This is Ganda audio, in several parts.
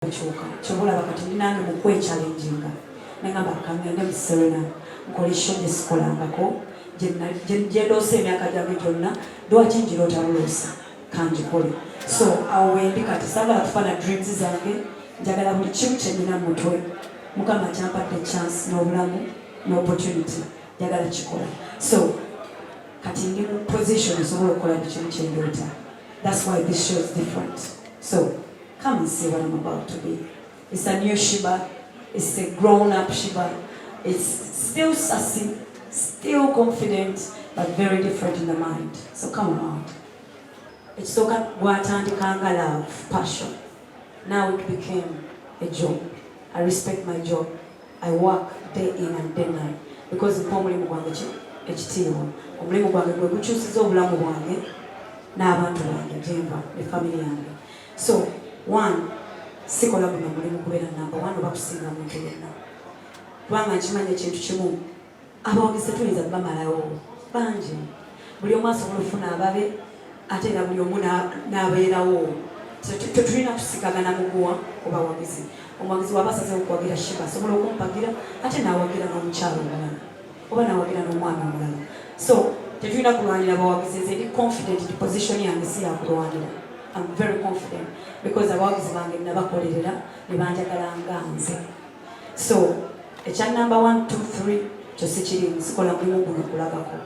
Chobola bakati nange mu kwechalenginga nengamba kangende mu Serena nkole show esikolangako gye ndose emyaka gyange gyonna lwaki njirota lulosa kanjikole so awo wendi kati sagala kufana dreams zange njagala buli kimu kyenina mu mutwe Mukama kyampadde chance n'obulamu n'opportunity njagala kikola so kati ndi mu position esobola okukola buli kimu kyendoota. That's why this show is different. So come and see what I'm about to be. It's a new Sheebah. It's a grown-up Sheebah. It's still sassy, still confident, but very different in the mind. So come around. It's so watandikanga love, passion. Now it became a job. I respect my job. I work day in and day night because omulimu gwange ekitiibwa. Omulimu gwange gwe gukyusiza obulamu bwange n'abantu bange gyenva ne family yange. So one, sikola guno mulimu kubeera number one oba kusinga muntu yenna. Kubanga nkimanyi ekintu kimu abawagizi tuyinza bamalawo bangi. Buli omu asobola okufuna ababe ate era buli omu n'abeerawo. Tetulina kusikagana muguwa ku bawagizi. Omuwagizi waba asazeewo okuwagira Sheebah asobola okumpagira ate n'awagira n'omukyalo omulala oba n'awagira n'omwana omulala. So tetulina kulwanira bawagizi. Nze ndi confident di position yange si yakulwanira. I'm very confident because abawagizi bange nabakolerera ne banjagala nga nze. So ekya number 1, 2, 3 kyose kiri nsikola mulimu guno kulagako.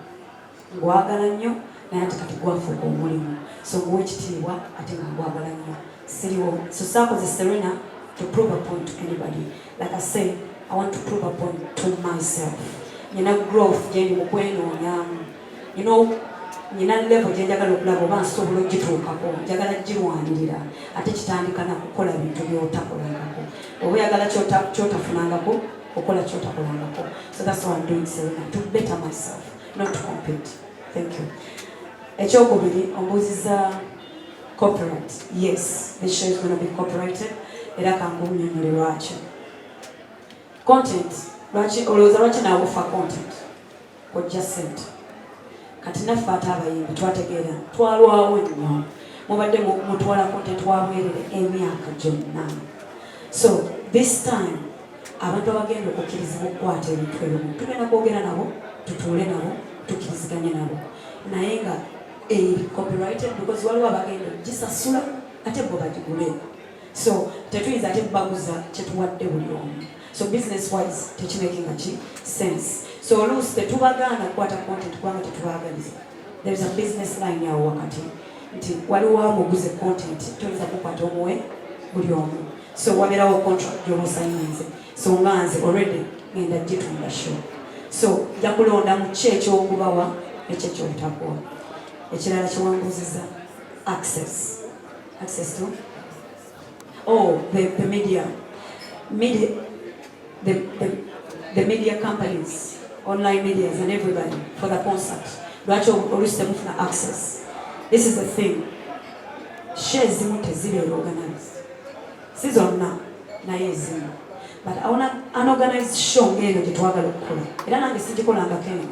Ngwagala nnyo naye ate kati gwafuuka omulimu. So nguwa ekitiibwa ate nga ngwagala nnyo. Siriwo. So saakoze Serena to prove a point to anybody. Like I say, I want to prove a point to myself. Nina growth gyendi mu kwenoonya. You know, nina level gye njagala okulaba oba nsobola ogituukako njagala girwanirira ate kitandika na kukola bintu by'otakolangako oba oyagala kyotafunangako okola kyotakolangako. So that's what I'm doing Serena, to better myself, not to compete. Thank you. Ekyokubiri ombuuziza copyright. Yes, this show is going to be copyrighted. Era kangunyonyole lwaki content lwaki olowooza lwaki naabufa content kojja sente kati naffe ate abayimbi twategeera twalwawo nnyo mubadde mutwala content wabwerere emyaka gyonna. So this time abantu abagenda okukkirizibwa okukwata ebintu ebimu tugenda kwogera nabo tutuule nabo tukkiriziganye nabo naye nga copyrighted because waliwo abagenda gisasula ate bo bagigule. So tetuyinza ate baguza kyetuwadde buli omu. So business wise tekimakinga ki sense. So oluusi tetubagaana kukwata content kubanga tetubaagaliza. There is a business line yawo wakati nti waliwo amuguze content toyinza kukwata omuwe buli omu. So wabeerawo contract gy'oba osayinze. So nga nze already ngenda gitunda show. So nja kulonda mu ki ekyokubawa n'ekyekyobutakwa. Ekirala kiwanguziza access to the media, the media companies, online medias and everybody for the concert. Lwaki oluusi temufuna access. This is the thing. Shares zimu tezibeera organized. Si zonna naye ezimu. But I want an organized show ng'eno gye twagala okukola. Era nange sigikolangako eno.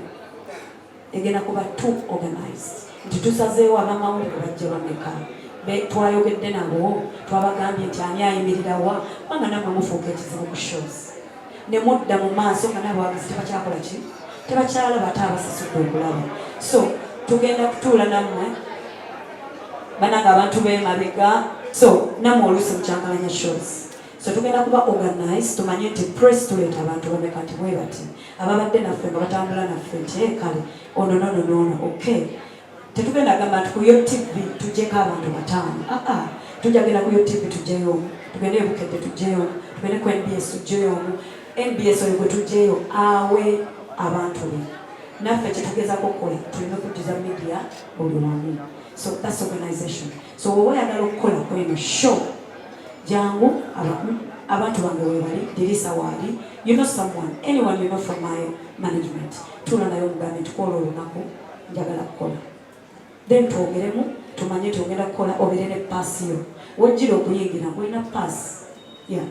Egenda kuba too organized. Nti tusazeewo abamawulire bajja bameka. Twayogedde nabo twabagambye nti ani ayimirira wa kubanga namwe mufuuka ekizibu ku shows. Ne mudda mu maaso nga n'abawagizi tebakyakola ki tebakyalaba ate abasasudde okulaba. So tugenda kutuula nammwe bananga abantu b'emabega. So nammwe oluusi mukyankalanya shows. So tugenda kuba organized tumanye nti press tuleeta abantu bameka nti bwe bati ababadde naffe nga batambula naffe nti kale ono nono okay. Tetugenda gamba nti ku yo TV tujjeko abantu bataano. Tujjagenda ku yo TV tujjeyo. Tugende e Bukedde tujjeyo. Tugende ku NBS tujjeyo. NBS oyo gwe tujjeyo awe abantu be. Naffe kyetugezaako okukola tulina okuddiza media buli wamu. So that's organization. So wowe oyagala okukola kweno show jangu abantu bange webali dirisa waali. You know someone, anyone you know from my management. Tuula nayo omugambe tukola olunaku njagala kukola. Then twogeremu tumanye tugenda kukola obeere ne pass yo. Wojjira okuyingira ng'olina pass. Yeah.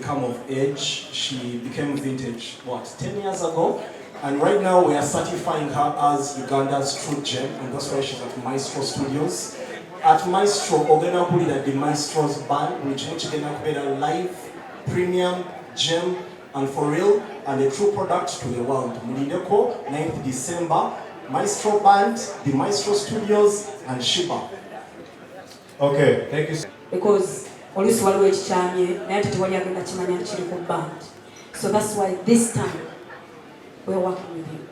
Come of age, she became vintage 10 years ago, and right now we are certifying her as Uganda's true gem, and that's why she's at Maestro Studios. at Maestro ogenda kulira the Maestro's band buli kimu kigenda kubeera live premium gem and for real and a true product to the world. Mulindeko 9th December, Maestro band, the Maestro Studios and Sheebah. Okay, thank you. Because oluusi waliwo ekikyamye naye ate tewali agenda kimanya kiri ku band. So that's why this time we're working with him.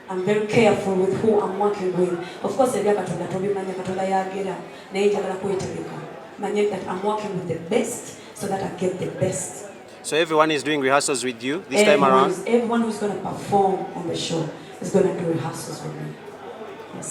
I'm very careful with who I'm working with. Of course, ebya Katonda tobimanya, Katonda yagera naye njagala kwetegeka. Manye that I'm working with the best so that I get the best. So everyone is doing rehearsals with you this time around? Everyone who's going to perform on the show is going to do rehearsals with me. Yes.